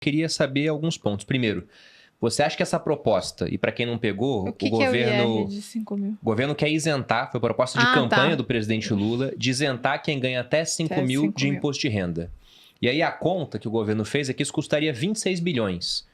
queria saber alguns pontos. Primeiro, você acha que essa proposta, e para quem não pegou, O governo... é o IR de 5 mil? O governo quer isentar, foi proposta de campanha do presidente Lula, de isentar quem ganha até 5 mil de imposto de renda. E aí a conta que o governo fez é que isso custaria 26 bilhões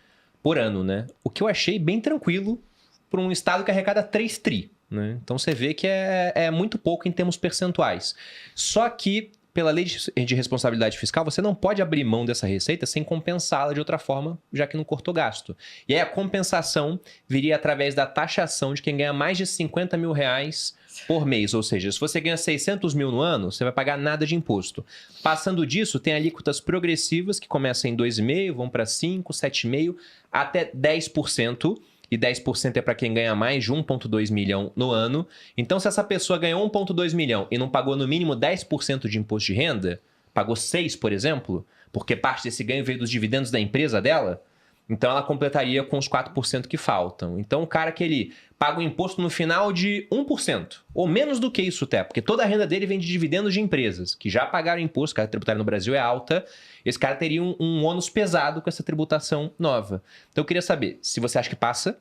por ano, né? O que eu achei bem tranquilo para um estado que arrecada 3 tri, né? Então você vê que é muito pouco em termos percentuais. Só que, pela lei de responsabilidade fiscal, você não pode abrir mão dessa receita sem compensá-la de outra forma, já que não cortou gasto. E aí a compensação viria através da taxação de quem ganha mais de 50 mil reais por mês. Ou seja, se você ganha 600 mil no ano, você vai pagar nada de imposto. Passando disso, tem alíquotas progressivas que começam em 2,5%, vão para 5%, 7,5%, até 10%. E 10% é para quem ganha mais de 1,2 milhão no ano. Então, se essa pessoa ganhou 1,2 milhão e não pagou no mínimo 10% de imposto de renda, pagou 6%, por exemplo, porque parte desse ganho veio dos dividendos da empresa dela, então ela completaria com os 4% que faltam. Então, o cara que ele paga o imposto no final de 1%, ou menos do que isso até, porque toda a renda dele vem de dividendos de empresas, que já pagaram imposto, a carga tributária no Brasil é alta, esse cara teria um ônus pesado com essa tributação nova. Então, eu queria saber se você acha que passa,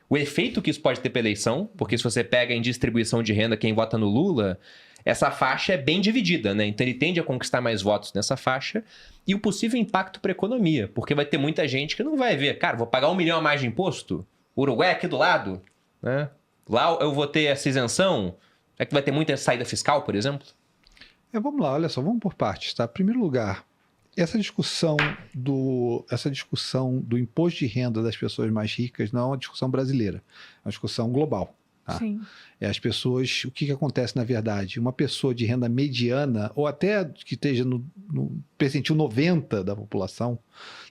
o efeito que isso pode ter para a eleição, porque se você pega em distribuição de renda quem vota no Lula, essa faixa é bem dividida, né? Então ele tende a conquistar mais votos nessa faixa, e o possível impacto para a economia, porque vai ter muita gente que não vai ver, cara, vou pagar 1 milhão a mais de imposto, o Uruguai é aqui do lado, né? Lá eu vou ter essa isenção, é que vai ter muita saída fiscal, por exemplo? Vamos lá, olha só, vamos por partes, tá? Em primeiro lugar, essa discussão do imposto de renda das pessoas mais ricas não é uma discussão brasileira, é uma discussão global. Tá? Sim. As pessoas, o que acontece na verdade? Uma pessoa de renda mediana, ou até que esteja no percentil 90 da população,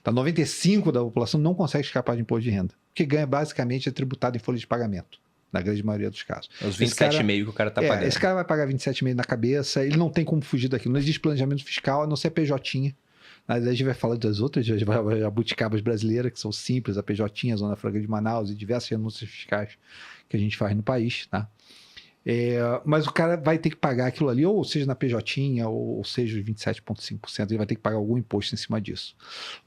tá? 95 da população não consegue escapar de imposto de renda. O que ganha basicamente é tributado em folha de pagamento, na grande maioria dos casos. É os 27,5 que o cara está pagando. Esse cara vai pagar 27,5 na cabeça, ele não tem como fugir daquilo, não existe planejamento fiscal, a não ser PJ. A gente vai falar das outras jabuticabas brasileiras, que são simples, a PJ, a Zona Franca de Manaus e diversas renúncias fiscais que a gente faz no país, tá? Mas o cara vai ter que pagar aquilo ali, ou seja na PJ, ou seja os 27,5%, ele vai ter que pagar algum imposto em cima disso.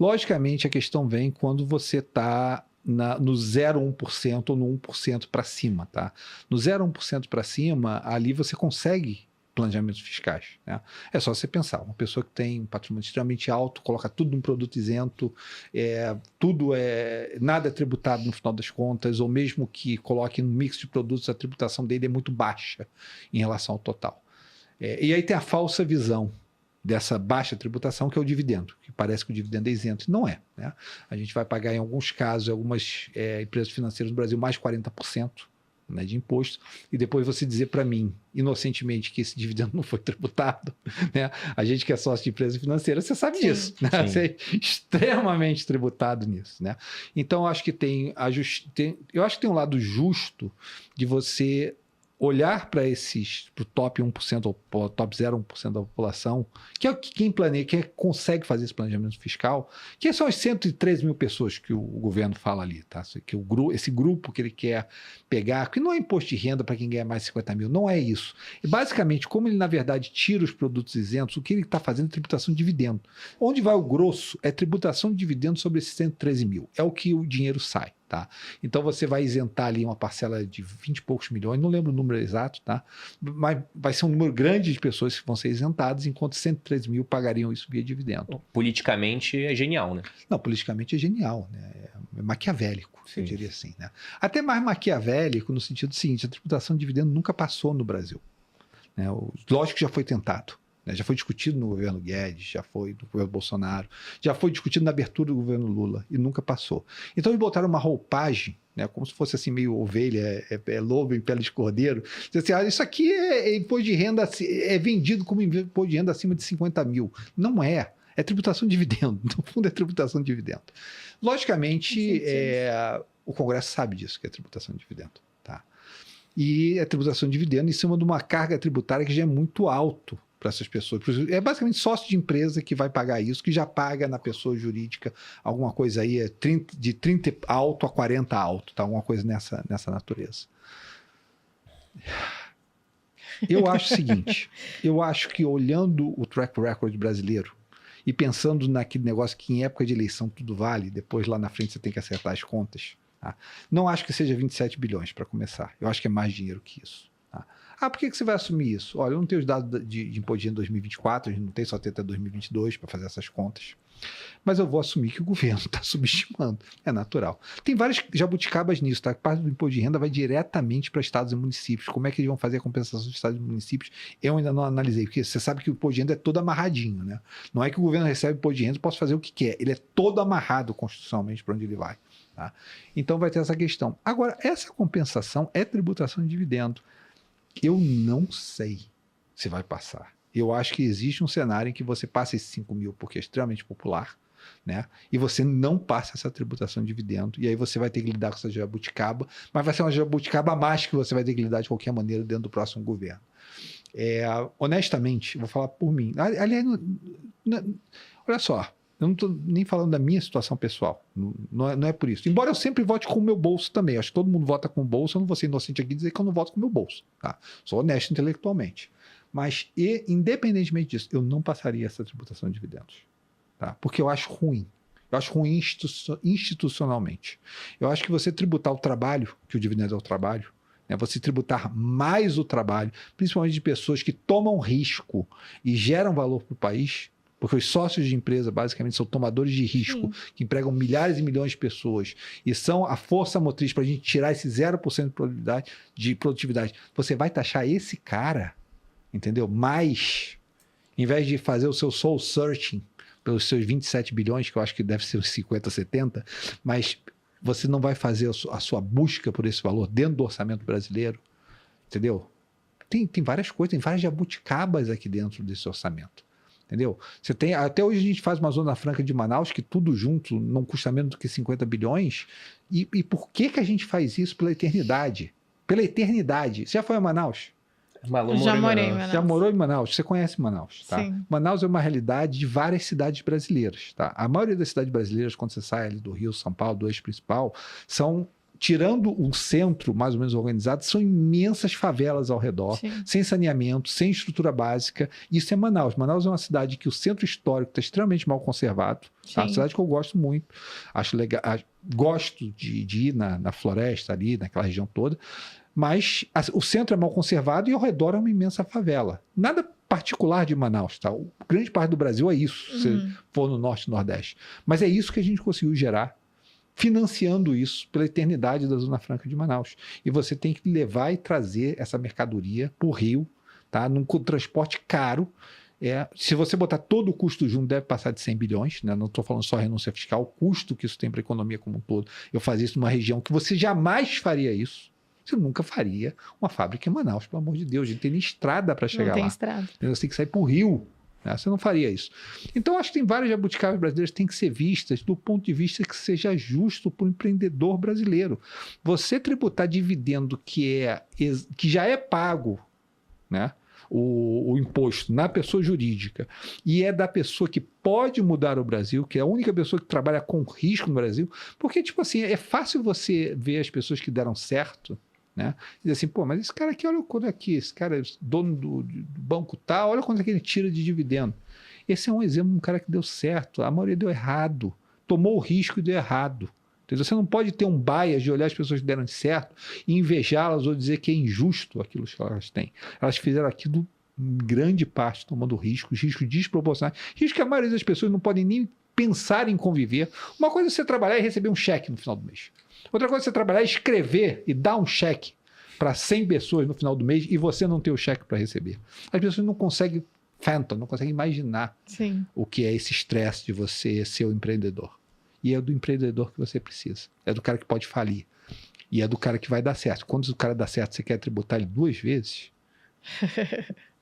Logicamente, a questão vem quando você está no 0,1% ou no 1% para cima, tá? No 0,1% para cima, ali você consegue planejamentos fiscais, né? É só você pensar, uma pessoa que tem um patrimônio extremamente alto, coloca tudo num produto isento, nada é tributado no final das contas, ou mesmo que coloque no mix de produtos, a tributação dele é muito baixa em relação ao total. E aí tem a falsa visão dessa baixa tributação, que é o dividendo, que parece que o dividendo é isento. Não é, né? A gente vai pagar, em alguns casos, algumas empresas financeiras no Brasil, mais de 40%. Né, de imposto, e depois você dizer para mim, inocentemente, que esse dividendo não foi tributado, né? A gente que é sócio de empresa financeira, você sabe disso, né? Você é extremamente tributado nisso, né? Então, eu acho que tem um lado justo de você olhar para o top 1% ou top 0,1% da população, que é quem planeja, quem consegue fazer esse planejamento fiscal, que são as 113 mil pessoas que o governo fala ali, tá? Que esse grupo que ele quer pegar, que não é imposto de renda para quem ganha mais de 50 mil, não é isso. E basicamente, como ele na verdade tira os produtos isentos, o que ele está fazendo é tributação de dividendo. Onde vai o grosso é tributação de dividendo sobre esses 113 mil, é o que o dinheiro sai. Tá? Então você vai isentar ali uma parcela de 20 e poucos milhões, não lembro o número exato, tá? Mas vai ser um número grande de pessoas que vão ser isentadas, enquanto 113 mil pagariam isso via dividendo. Politicamente é genial, né? Não, politicamente é genial, né? É maquiavélico, eu diria assim, né? Até mais maquiavélico no sentido seguinte, a tributação de dividendo nunca passou no Brasil, né? Lógico que já foi tentado. Já foi discutido no governo Guedes, já foi no governo Bolsonaro, já foi discutido na abertura do governo Lula e nunca passou. Então eles botaram uma roupagem, né, como se fosse assim meio ovelha, lobo em pele de cordeiro. Assim, isso aqui é imposto de renda, é vendido como imposto de renda acima de 50 mil. Não é. É tributação de dividendo. No fundo é tributação de dividendo. Logicamente, o Congresso sabe disso, que é tributação de dividendo. Tá? E é tributação de dividendo em cima de uma carga tributária que já é muito alto para essas pessoas. É basicamente sócio de empresa que vai pagar isso, que já paga na pessoa jurídica alguma coisa aí, de 30 alto a 40 alto, tá? Alguma coisa nessa natureza. Eu acho o seguinte, eu acho que olhando o track record brasileiro, e pensando naquele negócio que em época de eleição tudo vale, depois lá na frente você tem que acertar as contas. Tá? Não acho que seja 27 bilhões para começar. Eu acho que é mais dinheiro que isso. Tá? Por que você vai assumir isso? Olha, eu não tenho os dados de imposto de renda 2024, a gente não tem, só tem até 2022 para fazer essas contas. Mas eu vou assumir que o governo está subestimando. É natural. Tem várias jabuticabas nisso, tá? Parte do imposto de renda vai diretamente para estados e municípios. Como é que eles vão fazer a compensação dos estados e municípios? Eu ainda não analisei, porque você sabe que o imposto de renda é todo amarradinho, né? Não é que o governo recebe imposto de renda e possa fazer o que quer. Ele é todo amarrado constitucionalmente para onde ele vai. Tá? Então vai ter essa questão. Agora, essa compensação é tributação de dividendo. Eu não sei se vai passar. Eu acho que existe um cenário em que você passa esses 5 mil porque é extremamente popular, né? E você não passa essa tributação de dividendo. E aí você vai ter que lidar com essa jabuticaba, mas vai ser uma jabuticaba a mais que você vai ter que lidar de qualquer maneira dentro do próximo governo. Honestamente, vou falar por mim. Aliás, olha só, eu não estou nem falando da minha situação pessoal. Não é por isso. Embora eu sempre vote com o meu bolso também. Acho que todo mundo vota com o bolso. Eu não vou ser inocente aqui e dizer que eu não voto com o meu bolso. Tá? Sou honesto intelectualmente. Mas, independentemente disso, eu não passaria essa tributação de dividendos. Tá? Porque eu acho ruim. Eu acho ruim institucionalmente. Eu acho que você tributar o trabalho, que o dividendo é o trabalho, né? Você tributar mais o trabalho, principalmente de pessoas que tomam risco e geram valor para o país, porque os sócios de empresa, basicamente, são tomadores de risco, que empregam milhares e milhões de pessoas e são a força motriz para a gente tirar esse 0% de produtividade. Você vai taxar esse cara, entendeu? Mas, em vez de fazer o seu soul searching pelos seus 27 bilhões, que eu acho que deve ser uns 50, 70, mas você não vai fazer a sua busca por esse valor dentro do orçamento brasileiro, entendeu? Tem várias coisas, tem várias jabuticabas aqui dentro desse orçamento. Entendeu? Até hoje a gente faz uma Zona Franca de Manaus que tudo junto não custa menos do que 50 bilhões. E por que a gente faz isso pela eternidade? Pela eternidade. Você já foi a Manaus? Já morei em Manaus. Já morou em Manaus? Você conhece Manaus, tá? Sim. Manaus é uma realidade de várias cidades brasileiras, tá? A maioria das cidades brasileiras, quando você sai ali do Rio, São Paulo, do eixo principal, são... Tirando um centro mais ou menos organizado, são imensas favelas ao redor, Sim. sem saneamento, sem estrutura básica. Isso é Manaus. Manaus é uma cidade que o centro histórico está extremamente mal conservado. Tá? Uma cidade que eu gosto muito. Acho legal. Gosto de ir na floresta ali, naquela região toda. Mas o centro é mal conservado e ao redor é uma imensa favela. Nada particular de Manaus. Tá? Grande parte do Brasil é isso, se você for no norte e nordeste. Mas é isso que a gente conseguiu gerar, financiando isso pela eternidade da Zona Franca de Manaus. E você tem que levar e trazer essa mercadoria para o Rio, tá? Num transporte caro. Se você botar todo o custo junto, deve passar de 100 bilhões. Né? Não estou falando só renúncia fiscal, o custo que isso tem para a economia como um todo. Eu fazia isso numa região que você jamais faria isso. Você nunca faria uma fábrica em Manaus, pelo amor de Deus. A gente tem nem estrada para chegar lá. Não tem estrada. Você tem que sair para o Rio. Você não faria isso. Então, acho que tem várias jabuticabas brasileiras que têm que ser vistas do ponto de vista que seja justo para o empreendedor brasileiro. Você tributar dividendo que já é pago, né? O imposto na pessoa jurídica e é da pessoa que pode mudar o Brasil, que é a única pessoa que trabalha com risco no Brasil, porque, tipo assim, é fácil você ver as pessoas que deram certo, né? E dizer assim, pô, mas esse cara aqui, olha quanto aqui, esse cara é dono do banco tal, olha quanto é que ele tira de dividendo. Esse é um exemplo de um cara que deu certo, a maioria deu errado, tomou o risco e deu errado. Entendeu? Você não pode ter um bias de olhar as pessoas que deram certo e invejá-las ou dizer que é injusto aquilo que elas têm. Elas fizeram aquilo em grande parte tomando riscos desproporcionais, riscos que a maioria das pessoas não podem nem pensar em conviver. Uma coisa é você trabalhar e receber um cheque no final do mês. Outra coisa é você trabalhar, escrever e dar um cheque para 100 pessoas no final do mês e você não ter o cheque para receber. As pessoas não conseguem não conseguem imaginar o que é esse estresse de você ser o empreendedor. E é do empreendedor que você precisa. É do cara que pode falir. E é do cara que vai dar certo. Quando o cara dá certo, você quer tributar ele 2 vezes?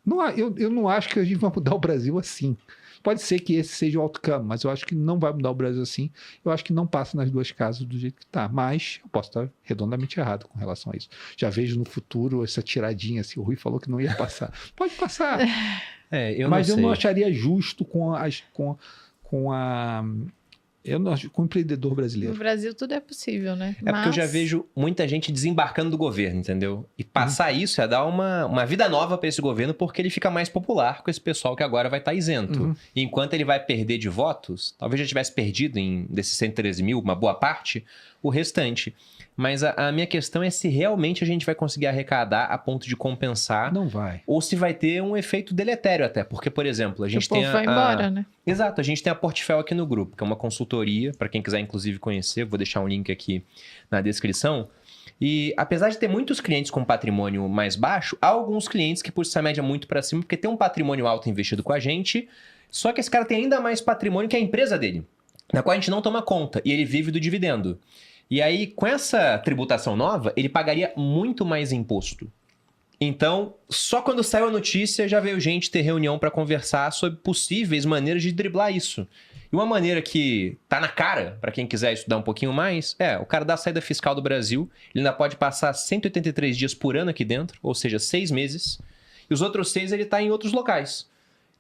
Eu não acho que a gente vai mudar o Brasil assim. Pode ser que esse seja o outcome, mas eu acho que não vai mudar o Brasil assim. Eu acho que não passa nas 2 casas do jeito que está. Mas eu posso estar redondamente errado com relação a isso. Já vejo no futuro essa tiradinha assim. O Rui falou que não ia passar. Pode passar. Eu não acharia justo com a Com o empreendedor brasileiro. No Brasil tudo é possível, né? Porque eu já vejo muita gente desembarcando do governo, entendeu? E passar isso é dar uma vida nova para esse governo, porque ele fica mais popular com esse pessoal que agora vai estar isento. E enquanto ele vai perder de votos, talvez já tivesse perdido desses 113 mil, uma boa parte, o restante. Mas a minha questão é se realmente a gente vai conseguir arrecadar a ponto de compensar. Não vai. Ou se vai ter um efeito deletério até. Porque, por exemplo, a gente tem vai embora, né? Exato, a gente tem a Portfel aqui no grupo, que é uma consultoria, para quem quiser inclusive conhecer, vou deixar um link aqui na descrição. E apesar de ter muitos clientes com patrimônio mais baixo, há alguns clientes que puxam essa média muito para cima, porque tem um patrimônio alto investido com a gente, só que esse cara tem ainda mais patrimônio que a empresa dele, na qual a gente não toma conta, e ele vive do dividendo. E aí, com essa tributação nova, ele pagaria muito mais imposto. Então, só quando saiu a notícia, já veio gente ter reunião para conversar sobre possíveis maneiras de driblar isso. E uma maneira que tá na cara, para quem quiser estudar um pouquinho mais, o cara da saída fiscal do Brasil, ele ainda pode passar 183 dias por ano aqui dentro, ou seja, 6 meses, e os outros 6 ele tá em outros locais.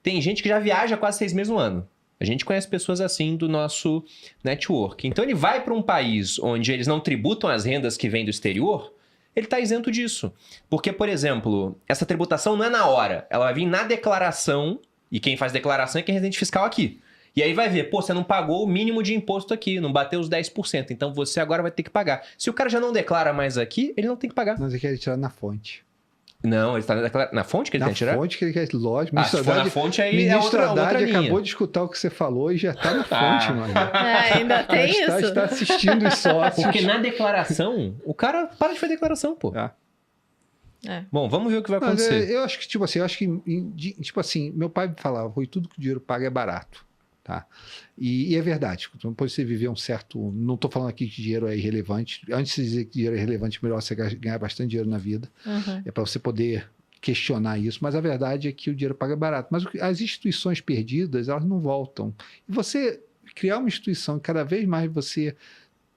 Tem gente que já viaja quase 6 meses no ano. A gente conhece pessoas assim do nosso network. Então ele vai para um país onde eles não tributam as rendas que vêm do exterior, ele está isento disso. Porque, por exemplo, essa tributação não é na hora. Ela vai vir na declaração, e quem faz declaração é quem é residente fiscal aqui. E aí vai ver, você não pagou o mínimo de imposto aqui, não bateu os 10%, então você agora vai ter que pagar. Se o cara já não declara mais aqui, ele não tem que pagar. Mas ele quer tirar na fonte. Não, ele está na fonte que ele quer tirar? Na fonte que ele quer, lógico. Se for na fonte, aí é outra linha. Acabou de escutar o que você falou e já está na fonte, mano. Ainda tem isso? Está assistindo os sócios. Porque na declaração, o cara para de fazer declaração, pô. Bom, vamos ver o que vai acontecer. Eu acho que, meu pai falava, Rui, tudo que o dinheiro paga é barato. Tá? E é verdade. Depois você viver um certo... Não estou falando aqui que dinheiro é irrelevante. Antes de dizer que dinheiro é relevante, melhor você ganhar bastante dinheiro na vida. É para você poder questionar isso. Mas a verdade é que o dinheiro paga barato. Mas as instituições perdidas, elas não voltam. E você criar uma instituição, cada vez mais você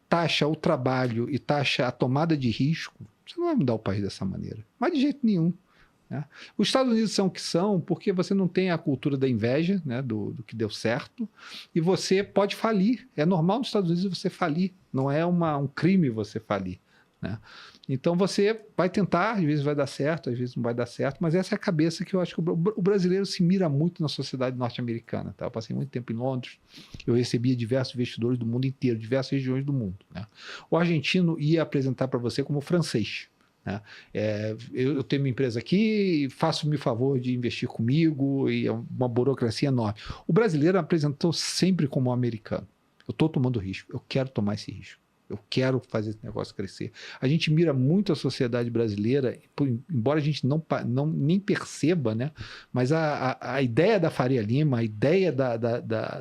taxa o trabalho e taxa a tomada de risco, você não vai mudar o país dessa maneira. Mas de jeito nenhum. Né? Os Estados Unidos são o que são porque você não tem a cultura da inveja, né, do que deu certo, e você pode falir. É normal nos Estados Unidos você falir, não é um crime você falir. Né? Então você vai tentar, às vezes vai dar certo, às vezes não vai dar certo, mas essa é a cabeça que eu acho que o brasileiro se mira muito na sociedade norte-americana. Tá? Eu passei muito tempo em Londres, eu recebia diversos investidores do mundo inteiro, diversas regiões do mundo. Né? O argentino ia apresentar para você como francês. Né? Eu tenho minha empresa aqui, faço-me o favor de investir comigo, e é uma burocracia enorme. O brasileiro apresentou sempre como americano. Eu estou tomando risco, eu quero tomar esse risco. Eu quero fazer esse negócio crescer. A gente mira muito a sociedade brasileira, embora a gente nem perceba, né? Mas a ideia da Faria Lima, a ideia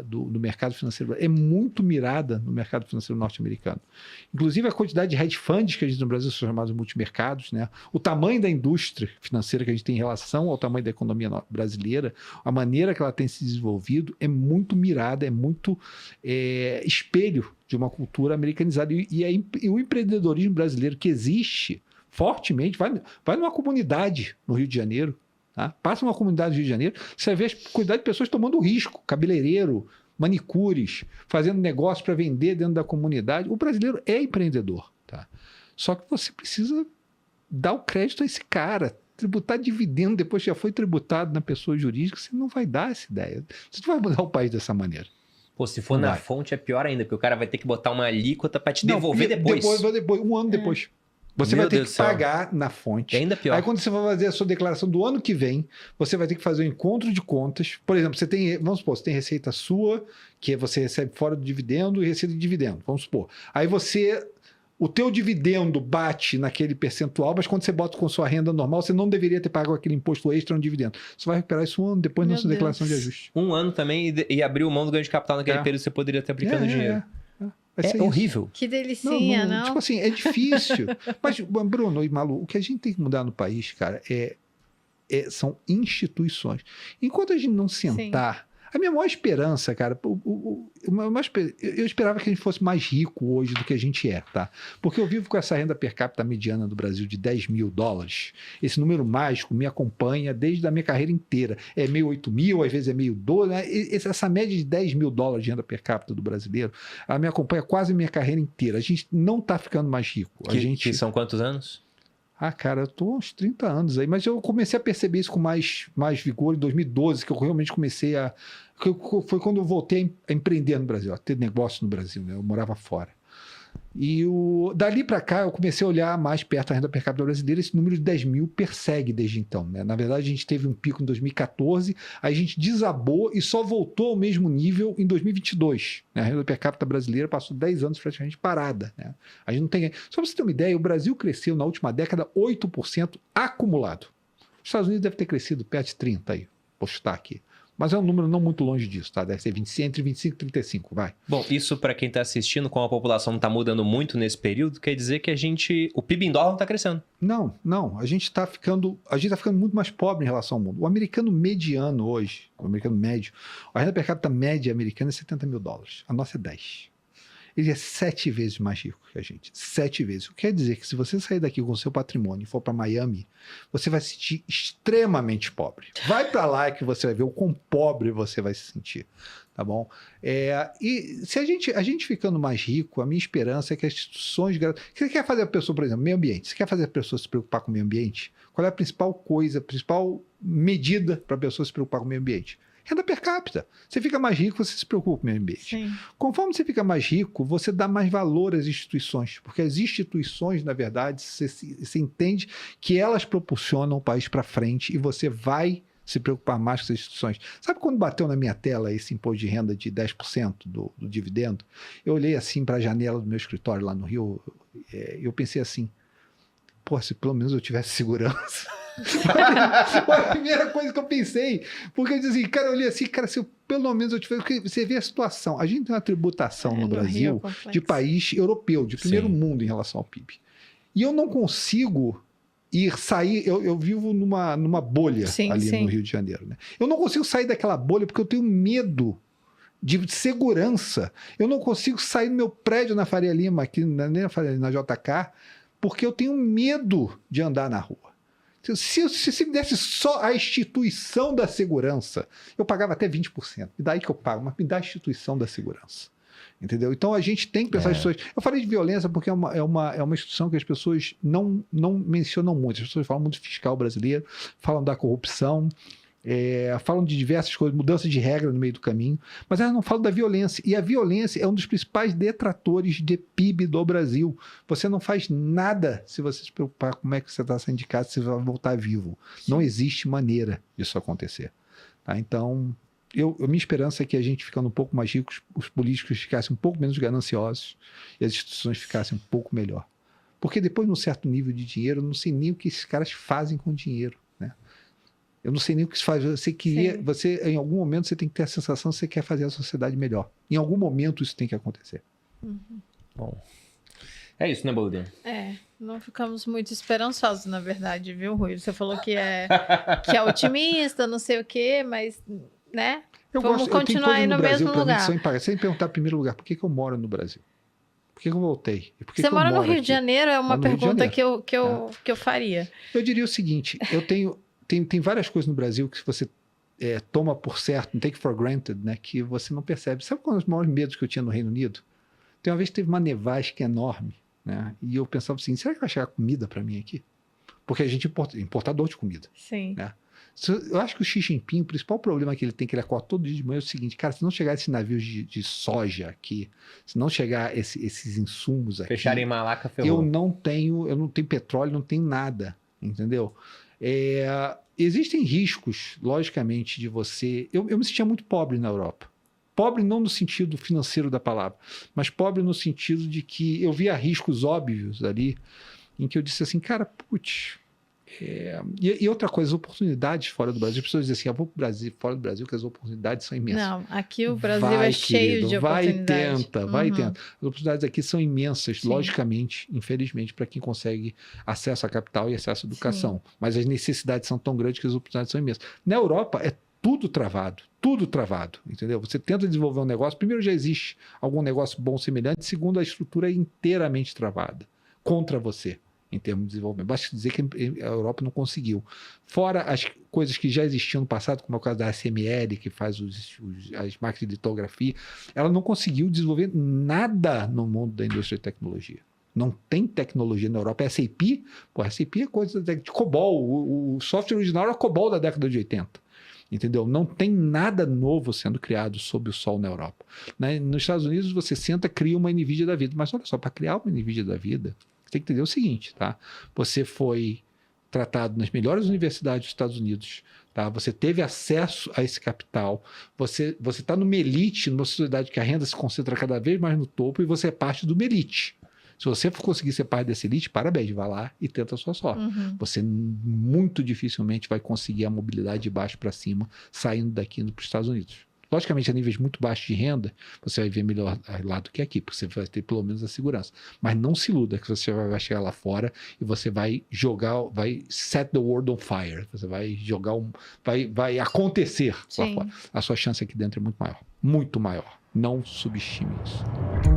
do mercado financeiro é muito mirada no mercado financeiro norte-americano. Inclusive a quantidade de hedge funds que a gente no Brasil são chamados multimercados, né? O tamanho da indústria financeira que a gente tem em relação ao tamanho da economia brasileira, a maneira que ela tem se desenvolvido é muito mirada, é muito espelho de uma cultura americanizada. E o empreendedorismo brasileiro que existe fortemente, vai numa comunidade no Rio de Janeiro, tá? Passa numa comunidade do Rio de Janeiro, você vê a quantidade de pessoas tomando risco, cabeleireiro, manicures, fazendo negócio para vender dentro da comunidade. O brasileiro é empreendedor. Tá? Só que você precisa dar o crédito a esse cara. Tributar dividendo depois que já foi tributado na pessoa jurídica, você não vai dar essa ideia. Você não vai mudar o país dessa maneira. Pô, se for na fonte é pior ainda, porque o cara vai ter que botar uma alíquota para te devolver depois. Um ano depois. Você vai ter que pagar na fonte. É ainda pior. Aí quando você vai fazer a sua declaração do ano que vem, você vai ter que fazer um encontro de contas. Por exemplo, vamos supor, você tem receita sua, que você recebe fora do dividendo e receita de dividendo, vamos supor. Aí o teu dividendo bate naquele percentual, mas quando você bota com sua renda normal, você não deveria ter pago aquele imposto extra no dividendo. Você vai recuperar isso um ano depois na sua declaração de ajuste. Um ano também e abriu mão do ganho de capital naquele período, você poderia ter aplicado dinheiro. É horrível. Que delicinha, não? Tipo assim, é difícil. Mas, Bruno e Malu, o que a gente tem que mudar no país, cara, são instituições. Enquanto a gente não sentar... Sim. A minha maior esperança, cara, eu esperava que a gente fosse mais rico hoje do que a gente é, tá? Porque eu vivo com essa renda per capita mediana do Brasil de $10.000. Esse número mágico me acompanha desde a minha carreira inteira. É meio 8 mil, às vezes é meio 12, né? Essa média de $10.000 de renda per capita do brasileiro, ela me acompanha quase a minha carreira inteira. A gente não tá ficando mais rico. Que são quantos anos? Cara, eu tô há uns 30 anos aí, mas eu comecei a perceber isso com mais vigor em 2012, que eu realmente comecei a... Foi quando eu voltei a empreender no Brasil, a ter negócio no Brasil, né? Eu morava fora. E dali para cá eu comecei a olhar mais perto a renda per capita brasileira. Esse número de 10 mil persegue desde então, né? Na verdade, a gente teve um pico em 2014, aí a gente desabou e só voltou ao mesmo nível em 2022. Né? A renda per capita brasileira passou 10 anos praticamente parada. Né? A gente não tem... Só para você ter uma ideia, o Brasil cresceu na última década 8% acumulado. Os Estados Unidos deve ter crescido perto de 30%, aí, vou chutar aqui. Mas é um número não muito longe disso, tá? Deve ser entre 25 e 35, vai. Bom, isso para quem está assistindo, como a população não está mudando muito nesse período, quer dizer que o PIB em dólar não está crescendo. Não. A gente está ficando muito mais pobre em relação ao mundo. O americano mediano hoje, o americano médio, a renda per capita média americana é $70.000. A nossa é 10. Ele é 7 vezes mais rico que a gente. 7 vezes. O que quer dizer que se você sair daqui com o seu patrimônio e for para Miami, você vai se sentir extremamente pobre. Vai para lá que você vai ver o quão pobre você vai se sentir. Tá bom? E se a gente ficando mais rico, a minha esperança é que as instituições... Você quer fazer a pessoa, por exemplo, meio ambiente. Você quer fazer a pessoa se preocupar com o meio ambiente? Qual é a principal coisa, a principal medida para a pessoa se preocupar com o meio ambiente? Renda per capita. Você fica mais rico, você se preocupa com o meio ambiente. Sim. Conforme você fica mais rico, você dá mais valor às instituições, porque as instituições, na verdade, você entende que elas proporcionam o país para frente e você vai se preocupar mais com as instituições. Sabe quando bateu na minha tela esse imposto de renda de 10% do dividendo? Eu olhei assim para a janela do meu escritório lá no Rio e eu pensei assim, pô, se pelo menos eu tivesse segurança... Foi a primeira coisa que eu pensei, porque eu disse assim, cara, eu olhei assim, cara, se eu, pelo menos eu tivesse, porque você vê a situação, a gente tem uma tributação no Brasil de país europeu, de primeiro mundo em relação ao PIB, e eu não consigo sair, eu vivo numa bolha no Rio de Janeiro, né? Eu não consigo sair daquela bolha porque eu tenho medo de segurança, eu não consigo sair do meu prédio na Faria Lima, aqui nem na JK, porque eu tenho medo de andar na rua. Se me desse só a instituição da segurança, eu pagava até 20%. E daí que eu pago, mas me dá a instituição da segurança. Entendeu? Então a gente tem que pensar as pessoas. Eu falei de violência porque é uma instituição que as pessoas não mencionam muito. As pessoas falam muito do fiscal brasileiro, falam da corrupção, falam de diversas coisas, mudança de regra no meio do caminho, mas elas não falam da violência. E a violência é um dos principais detratores de PIB do Brasil. Você não faz nada se você se preocupar com como é que você está sendo indicado, se você vai voltar vivo. Sim. Não existe maneira disso acontecer. Tá? Então, minha esperança é que a gente, ficando um pouco mais ricos, os políticos ficassem um pouco menos gananciosos e as instituições ficassem um pouco melhor. Porque depois de um certo nível de dinheiro, eu não sei nem o que esses caras fazem com o dinheiro. Eu não sei nem o que se faz. Em algum momento, você tem que ter a sensação que você quer fazer a sociedade melhor. Em algum momento, isso tem que acontecer. Uhum. Bom, é isso, né, Bolden? Não ficamos muito esperançosos, na verdade, viu, Rui? Você falou que é otimista, não sei o quê, mas, né? Vamos continuar aí no mesmo lugar. Você me perguntar, em primeiro lugar, por que eu moro no Brasil? Por que eu voltei? Você mora no Rio de Janeiro? É uma pergunta que eu faria. Eu diria o seguinte, Tem várias coisas no Brasil que você toma por certo, take for granted, né, que você não percebe. Sabe qual é os maiores medos que eu tinha no Reino Unido? Tem uma vez que teve uma nevasca enorme, né, e eu pensava assim, será que vai chegar comida para mim aqui? Porque a gente é importador de comida. Sim. Né? Eu acho que o Xi Jinping, o principal problema que ele tem, que ele acorda todo dia de manhã, é o seguinte, cara, se não chegar esses navios de soja aqui, se não chegar esses insumos aqui... Fecharem Malaca, ferrou. Eu não tenho petróleo, não tenho nada, entendeu? Existem riscos, logicamente, de você... Eu me sentia muito pobre na Europa. Pobre não no sentido financeiro da palavra, mas pobre no sentido de que eu via riscos óbvios ali, em que eu disse assim, cara, putz... E outra coisa, as oportunidades fora do Brasil, as pessoas dizem assim, eu vou pro Brasil, fora do Brasil, que as oportunidades são imensas. Não, aqui o Brasil é cheio de oportunidades. Vai tenta. As oportunidades aqui são imensas, logicamente, infelizmente, para quem consegue acesso a capital e acesso à educação. Sim. Mas as necessidades são tão grandes que as oportunidades são imensas. Na Europa, é tudo travado, entendeu? Você tenta desenvolver um negócio, primeiro já existe algum negócio bom semelhante, segundo a estrutura é inteiramente travada contra você em termos de desenvolvimento. Basta dizer que a Europa não conseguiu. Fora as coisas que já existiam no passado, como é o caso da ASML, que faz as máquinas de litografia, ela não conseguiu desenvolver nada no mundo da indústria de tecnologia. Não tem tecnologia na Europa. A SAP, a SAP é coisa de COBOL. O software original era COBOL da década de 80. Entendeu? Não tem nada novo sendo criado sob o sol na Europa. Nos Estados Unidos, você senta, cria uma NVIDIA da vida. Mas olha só, para criar uma NVIDIA da vida, você tem que entender o seguinte, tá? Você foi tratado nas melhores universidades dos Estados Unidos, tá? Você teve acesso a esse capital, você está numa elite, numa sociedade que a renda se concentra cada vez mais no topo e você é parte de uma elite. Se você conseguir ser parte dessa elite, parabéns, vai lá e tenta a sua sorte. Você muito dificilmente vai conseguir a mobilidade de baixo para cima saindo daqui para os Estados Unidos. Logicamente, a níveis muito baixos de renda, você vai ver melhor lá do que aqui, porque você vai ter pelo menos a segurança. Mas não se iluda que você vai chegar lá fora e você vai vai set the world on fire. Você vai jogar vai acontecer lá fora. A sua chance aqui dentro é muito maior. Muito maior. Não subestime isso.